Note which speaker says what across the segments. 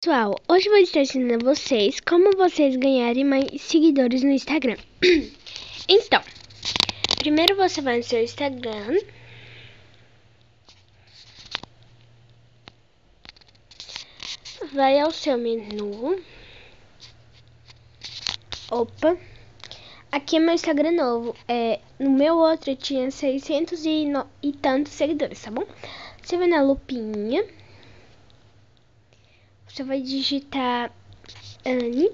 Speaker 1: Pessoal, hoje eu vou estar ensinando a vocês como vocês ganharem mais seguidores no Instagram. Então, primeiro você vai no seu Instagram. Vai ao seu menu. Opa. Aqui é meu Instagram novo. No meu outro eu tinha 600 e tantos seguidores, tá bom? Você vai na lupinha. Você vai digitar Anne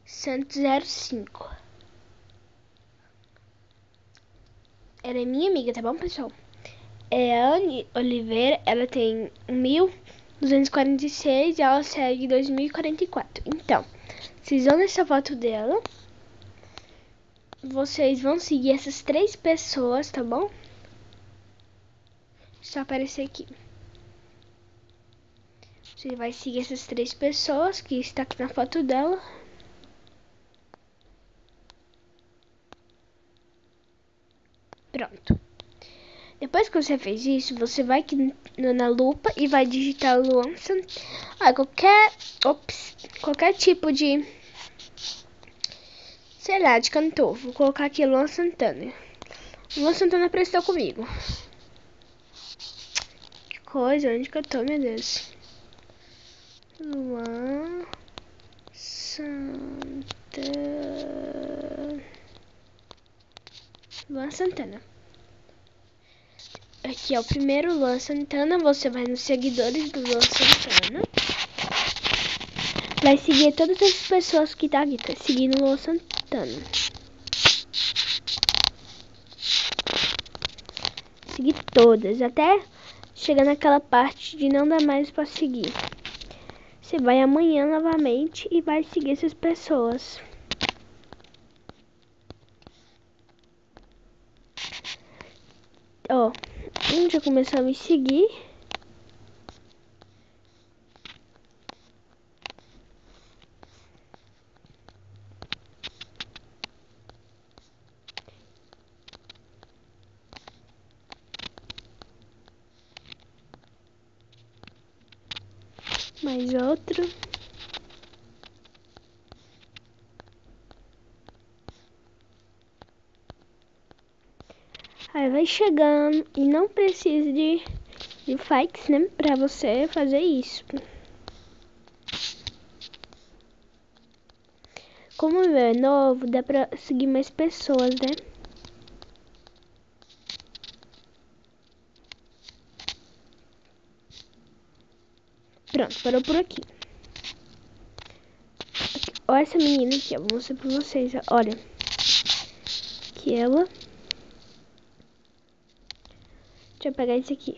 Speaker 1: Santos 05. Ela é minha amiga, tá bom, pessoal? É a Anne Oliveira, ela tem 1.246 e ela segue 2.044. Então, vocês vão nessa foto dela. Vocês vão seguir essas 3 pessoas, tá bom? Só aparecer aqui. Você vai seguir essas 3 pessoas que está aqui na foto dela. Pronto. Depois que você fez isso, você vai aqui na lupa e vai digitar Luan Santana. Qualquer tipo de, sei lá, de cantor. Vou colocar aqui Luan Santana. Luan Santana prestou comigo. Que coisa, onde que eu tô, meu Deus? Luan Santana. Luan Santana. Aqui é o primeiro Luan Santana. Você vai nos seguidores do Luan Santana. Vai seguir todas as pessoas que tá aqui. Tá seguindo o Luan Santana. Seguir todas. Até chegar naquela parte de não dar mais pra seguir. Você vai amanhã novamente e vai seguir essas pessoas. Ó, já começou a me seguir. Mais outro. Aí vai chegando e não precisa de likes, né? Pra você fazer isso. Como o meu é novo, dá pra seguir mais pessoas, né? Pronto, parou por aqui. Olha essa menina aqui, ó. Vou mostrar pra vocês, ó. Olha. Que ela... Deixa eu pegar isso aqui.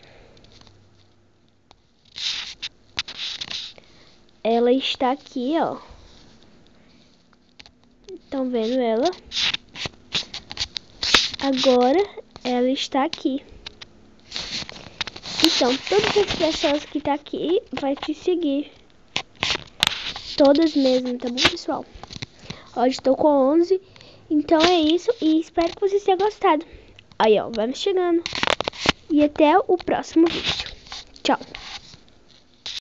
Speaker 1: Ela está aqui, ó. Estão vendo ela? Agora ela está aqui. Então, todas as pessoas que tá aqui vai te seguir. Todas mesmo, tá bom, pessoal? Hoje estou com 11. Então é isso. E espero que vocês tenham gostado. Aí, ó, vamos chegando. E até o próximo vídeo. Tchau.